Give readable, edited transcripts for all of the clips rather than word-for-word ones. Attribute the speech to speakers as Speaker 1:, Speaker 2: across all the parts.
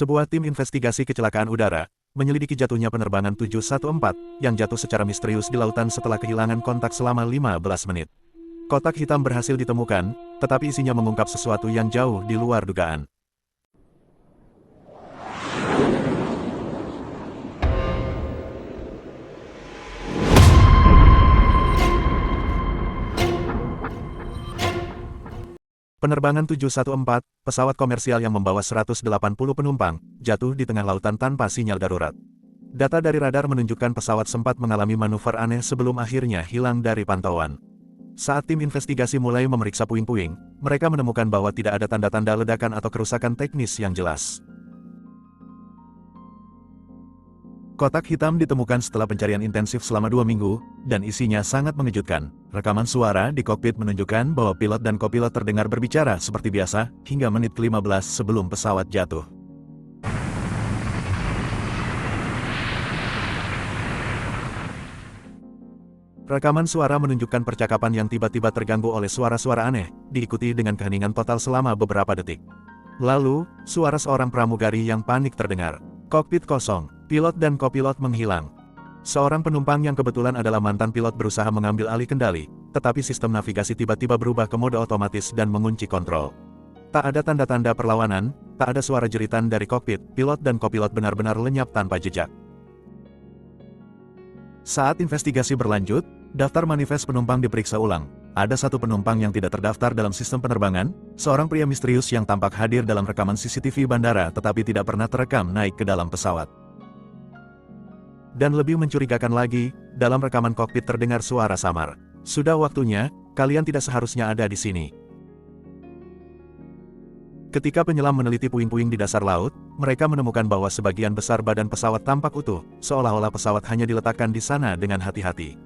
Speaker 1: Sebuah tim investigasi kecelakaan udara menyelidiki jatuhnya penerbangan 714 yang jatuh secara misterius di lautan setelah kehilangan kontak selama 15 menit. Kotak hitam berhasil ditemukan, tetapi isinya mengungkap sesuatu yang jauh di luar dugaan. Penerbangan 714, pesawat komersial yang membawa 180 penumpang, jatuh di tengah lautan tanpa sinyal darurat. Data dari radar menunjukkan pesawat sempat mengalami manuver aneh sebelum akhirnya hilang dari pantauan. Saat tim investigasi mulai memeriksa puing-puing, mereka menemukan bahwa tidak ada tanda-tanda ledakan atau kerusakan teknis yang jelas. Kotak hitam ditemukan setelah pencarian intensif selama 2 minggu, dan isinya sangat mengejutkan. Rekaman suara di kokpit menunjukkan bahwa pilot dan kopilot terdengar berbicara seperti biasa, hingga menit ke-15 sebelum pesawat jatuh. Rekaman suara menunjukkan percakapan yang tiba-tiba terganggu oleh suara-suara aneh, diikuti dengan keheningan total selama beberapa detik. Lalu, suara seorang pramugari yang panik terdengar. Kokpit kosong, pilot dan kopilot menghilang. Seorang penumpang yang kebetulan adalah mantan pilot berusaha mengambil alih kendali, tetapi sistem navigasi tiba-tiba berubah ke mode otomatis dan mengunci kontrol. Tak ada tanda-tanda perlawanan, tak ada suara jeritan dari kokpit, pilot dan kopilot benar-benar lenyap tanpa jejak. Saat investigasi berlanjut, daftar manifest penumpang diperiksa ulang. Ada satu penumpang yang tidak terdaftar dalam sistem penerbangan, seorang pria misterius yang tampak hadir dalam rekaman CCTV bandara tetapi tidak pernah terekam naik ke dalam pesawat. Dan lebih mencurigakan lagi, dalam rekaman kokpit terdengar suara samar. Sudah waktunya, kalian tidak seharusnya ada di sini. Ketika penyelam meneliti puing-puing di dasar laut, mereka menemukan bahwa sebagian besar badan pesawat tampak utuh, seolah-olah pesawat hanya diletakkan di sana dengan hati-hati.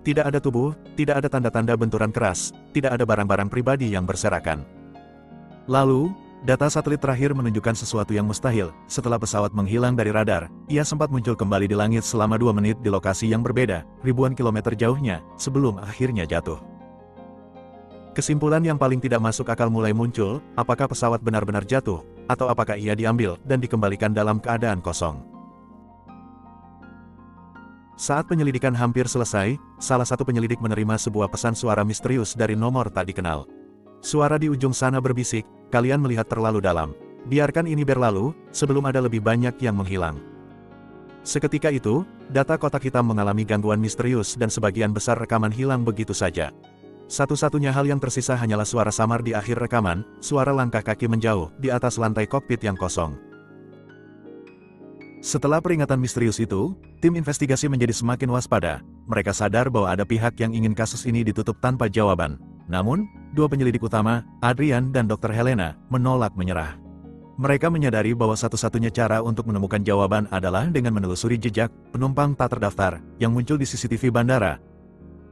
Speaker 1: Tidak ada tubuh, tidak ada tanda-tanda benturan keras, tidak ada barang-barang pribadi yang berserakan. Lalu, data satelit terakhir menunjukkan sesuatu yang mustahil. Setelah pesawat menghilang dari radar, ia sempat muncul kembali di langit selama 2 menit di lokasi yang berbeda, ribuan kilometer jauhnya, sebelum akhirnya jatuh. Kesimpulan yang paling tidak masuk akal mulai muncul, apakah pesawat benar-benar jatuh, atau apakah ia diambil dan dikembalikan dalam keadaan kosong. Saat penyelidikan hampir selesai, salah satu penyelidik menerima sebuah pesan suara misterius dari nomor tak dikenal. Suara di ujung sana berbisik, kalian melihat terlalu dalam. Biarkan ini berlalu, sebelum ada lebih banyak yang menghilang. Seketika itu, data kotak hitam mengalami gangguan misterius dan sebagian besar rekaman hilang begitu saja. Satu-satunya hal yang tersisa hanyalah suara samar di akhir rekaman, suara langkah kaki menjauh di atas lantai kokpit yang kosong. Setelah peringatan misterius itu, tim investigasi menjadi semakin waspada. Mereka sadar bahwa ada pihak yang ingin kasus ini ditutup tanpa jawaban. Namun, dua penyelidik utama, Adrian dan Dr. Helena, menolak menyerah. Mereka menyadari bahwa satu-satunya cara untuk menemukan jawaban adalah dengan menelusuri jejak penumpang tak terdaftar yang muncul di CCTV bandara.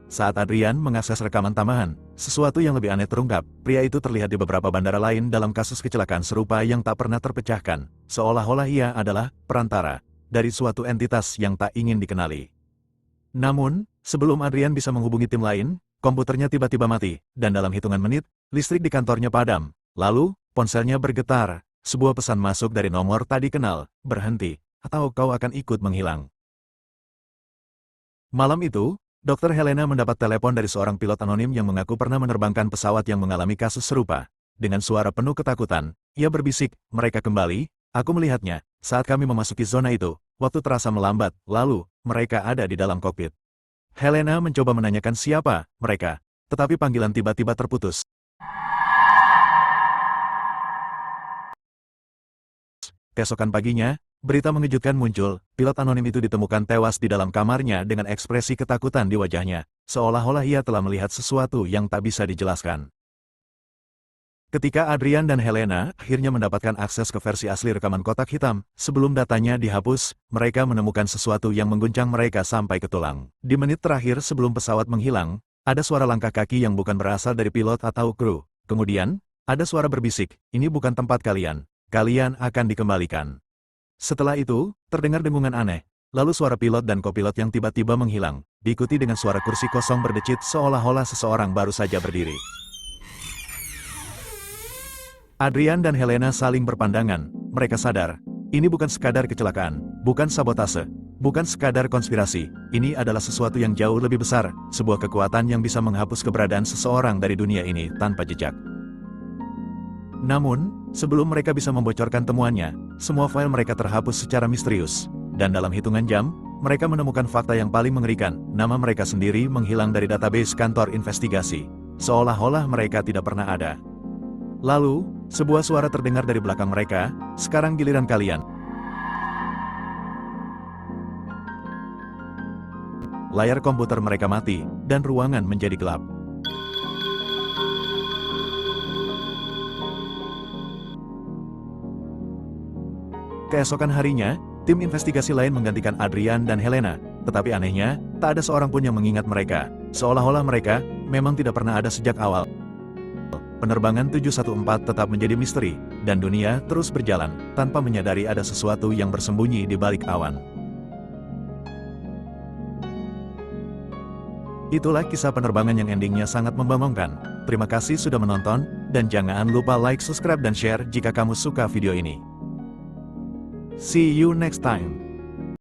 Speaker 1: Saat Adrian mengakses rekaman tambahan, sesuatu yang lebih aneh terungkap. Pria itu terlihat di beberapa bandara lain dalam kasus kecelakaan serupa yang tak pernah terpecahkan, seolah-olah ia adalah perantara dari suatu entitas yang tak ingin dikenali. Namun, sebelum Adrian bisa menghubungi tim lain, komputernya tiba-tiba mati, dan dalam hitungan menit, listrik di kantornya padam. Lalu, ponselnya bergetar, sebuah pesan masuk dari nomor tak dikenal, berhenti, atau kau akan ikut menghilang. Malam itu, Dr. Helena mendapat telepon dari seorang pilot anonim yang mengaku pernah menerbangkan pesawat yang mengalami kasus serupa. Dengan suara penuh ketakutan, ia berbisik, mereka kembali, aku melihatnya, saat kami memasuki zona itu, waktu terasa melambat, lalu, mereka ada di dalam kokpit. Helena mencoba menanyakan siapa mereka, tetapi panggilan tiba-tiba terputus. Keesokan paginya, berita mengejutkan muncul, pilot anonim itu ditemukan tewas di dalam kamarnya dengan ekspresi ketakutan di wajahnya, seolah-olah ia telah melihat sesuatu yang tak bisa dijelaskan. Ketika Adrian dan Helena akhirnya mendapatkan akses ke versi asli rekaman kotak hitam, sebelum datanya dihapus, mereka menemukan sesuatu yang mengguncang mereka sampai ke tulang. Di menit terakhir sebelum pesawat menghilang, ada suara langkah kaki yang bukan berasal dari pilot atau kru. Kemudian, ada suara berbisik, ini bukan tempat kalian. Kalian akan dikembalikan. Setelah itu, terdengar dengungan aneh, lalu suara pilot dan kopilot yang tiba-tiba menghilang, diikuti dengan suara kursi kosong berdecit seolah-olah seseorang baru saja berdiri. Adrian dan Helena saling berpandangan, mereka sadar Ini bukan sekadar kecelakaan, bukan sabotase, bukan sekadar konspirasi. Ini adalah sesuatu yang jauh lebih besar, sebuah kekuatan yang bisa menghapus keberadaan seseorang dari dunia ini tanpa jejak. Namun, sebelum mereka bisa membocorkan temuannya, semua file mereka terhapus secara misterius. Dan dalam hitungan jam, mereka menemukan fakta yang paling mengerikan. Nama mereka sendiri menghilang dari database kantor investigasi, seolah-olah mereka tidak pernah ada. Lalu, sebuah suara terdengar dari belakang mereka, "Sekarang giliran kalian." Layar komputer mereka mati, dan ruangan menjadi gelap. Keesokan harinya, tim investigasi lain menggantikan Adrian dan Helena, tetapi anehnya, tak ada seorang pun yang mengingat mereka, seolah-olah mereka memang tidak pernah ada sejak awal. Penerbangan 714 tetap menjadi misteri, dan dunia terus berjalan, tanpa menyadari ada sesuatu yang bersembunyi di balik awan. Itulah kisah penerbangan yang endingnya sangat membangunkan. Terima kasih sudah menonton, dan jangan lupa like, subscribe, dan share jika kamu suka video ini. See you next time.